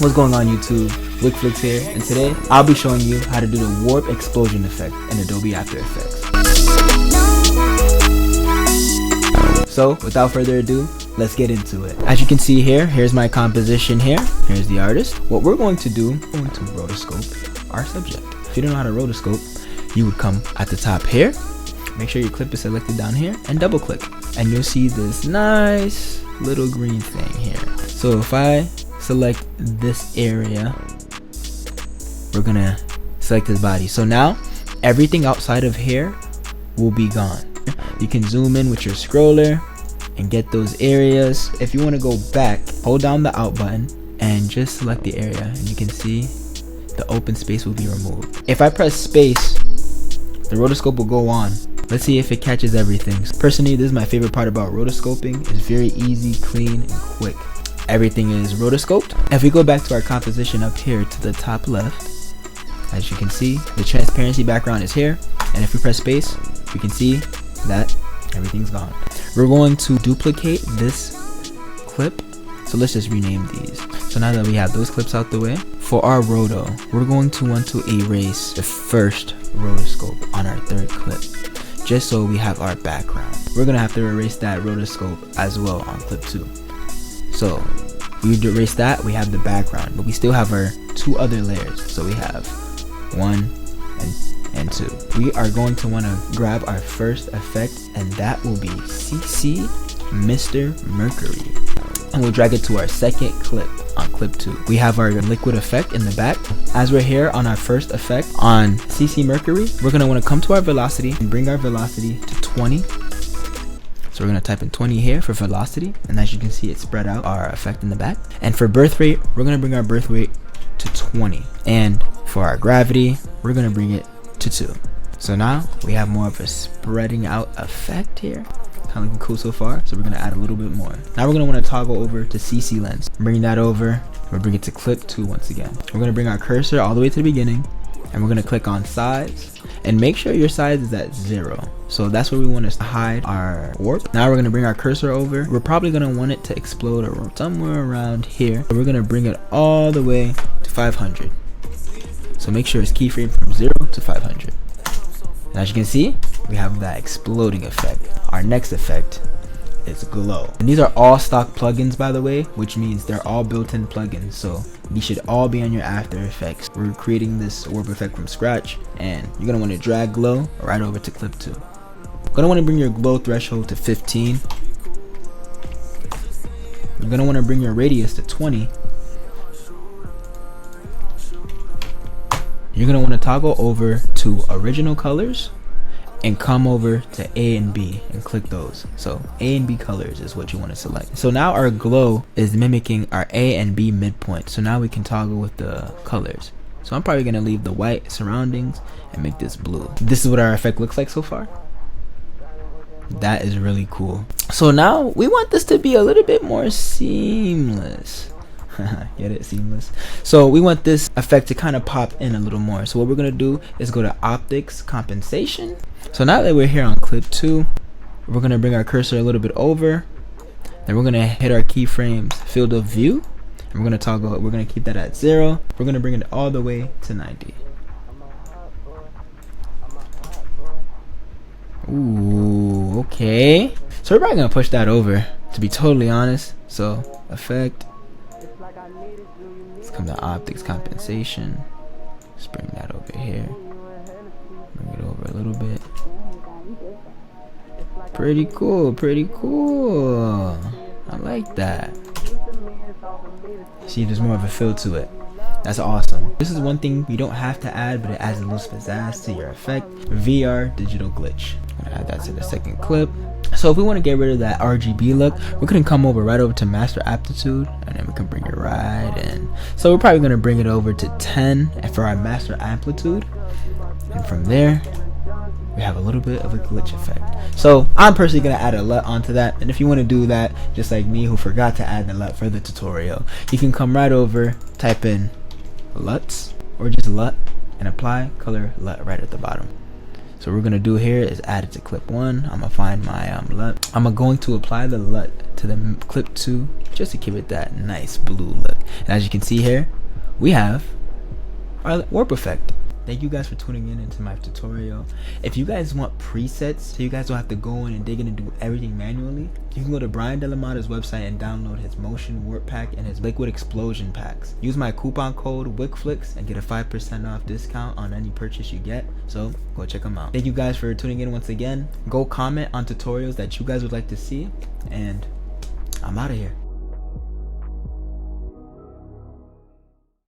What's going on YouTube? WickFlicks here, and today I'll be showing you how to do the warp explosion effect in Adobe After Effects. So without further ado, let's get into it. As you can see here, here's my composition here. Here's the artist. What we're going to do, we're going to rotoscope our subject. If you don't know how to rotoscope, you would come at the top here. Make sure your clip is selected down here and double click. And you'll see this nice little green thing here. So if I select this area, we're gonna select his body. So now everything outside of here will be gone. You can zoom in with your scroller and get those areas. If you want to go back, hold down the out button and just select the area, and you can see the open space will be removed. If I press space, the rotoscope will go on. Let's see if it catches everything. Personally, this is my favorite part about rotoscoping. It's very easy, clean, and quick. Everything is rotoscoped. If we go back to our composition up here to the top left, as you can see, the transparency background is here. And if we press space, we can see that everything's gone. We're going to duplicate this clip. So let's just rename these. So now that we have those clips out the way, for our roto, we're going to want to erase the first rotoscope on our third clip, just so we have our background. We're gonna have to erase that rotoscope as well on clip 2. So we erase that, we have the background, but we still have our two other layers. So we have 1 and 2. We are going to want to grab our first effect, and that will be CC Mr. Mercury. And we'll drag it to our second clip on clip 2. We have our liquid effect in the back. As we're here on our first effect on CC Mercury, we're going to want to come to our velocity and bring our velocity to 20. So we're going to type in 20 here for velocity, and as you can see, it spread out our effect in the back. And for birth rate, we're going to bring our birth rate to 20. And for our gravity, we're going to bring it to 2. So now we have more of a spreading out effect here. Kind of looking cool so far. So we're going to add a little bit more. Now we're going to want to toggle over to CC lens. Bring that over. We'll bring it to clip 2 once again. We're going to bring our cursor all the way to the beginning, and we're going to click on size, and make sure your size is at 0. So that's where we want to hide our warp. Now we're going to bring our cursor over. We're probably going to want it to explode somewhere around here. So we're going to bring it all the way to 500. So make sure it's keyframe from 0 to 500. And as you can see, we have that exploding effect. Our next effect is glow. And these are all stock plugins, by the way, which means they're all built-in plugins. So these should all be on your After Effects. We're creating this warp effect from scratch, and you're gonna want to drag glow right over to clip 2. You're gonna want to bring your glow threshold to 15. You're gonna want to bring your radius to 20. You're gonna want to toggle over to original colors and come over to A and B and click those. So A and B colors is what you want to select. So now our glow is mimicking our A and B midpoint. So now we can toggle with the colors. So I'm probably gonna leave the white surroundings and make this blue. This is what our effect looks like so far. That is really cool. So now we want this to be a little bit more seamless. Get it? Seamless. So we want this effect to kind of pop in a little more. So what we're gonna do is go to optics compensation. So now that we're here on clip 2, we're gonna bring our cursor a little bit over, then we're gonna hit our keyframes field of view, and we're gonna toggle. We're gonna keep that at 0. We're gonna bring it all the way to 90. Ooh, okay. So we're probably gonna push that over, to be totally honest. So effect. Let's come to optics compensation. Let's bring that over here. Bring it over a little bit. Pretty cool, pretty cool. I like that. See, there's more of a feel to it. That's awesome. This is one thing you don't have to add, but it adds a little pizzazz to your effect. VR digital glitch. I'm gonna add that to the second clip. So if we want to get rid of that RGB look, we're gonna come over right over to master aptitude, and then we can bring it right in. So we're probably gonna bring it over to 10 for our master amplitude, and from there we have a little bit of a glitch effect. So I'm personally gonna add a LUT onto that, and if you want to do that just like me, who forgot to add the LUT for the tutorial, you can come right over, type in LUTs or just LUT, and apply color LUT right at the bottom. So what we're gonna do here is add it to clip 1. I'm gonna find my LUT. I'm going to apply the LUT to the clip 2 just to give it that nice blue look. And as you can see here, we have our warp effect. Thank you guys for tuning in into my tutorial. If you guys want presets so you guys don't have to go in and dig in and do everything manually, you can go to Brian Delamata's website and download his motion warp pack and his liquid explosion packs. Use my coupon code WickFlicks and get a 5% off discount on any purchase you get, so go check them out. Thank you guys for tuning in once again. Go comment on tutorials that you guys would like to see, and I'm out of here.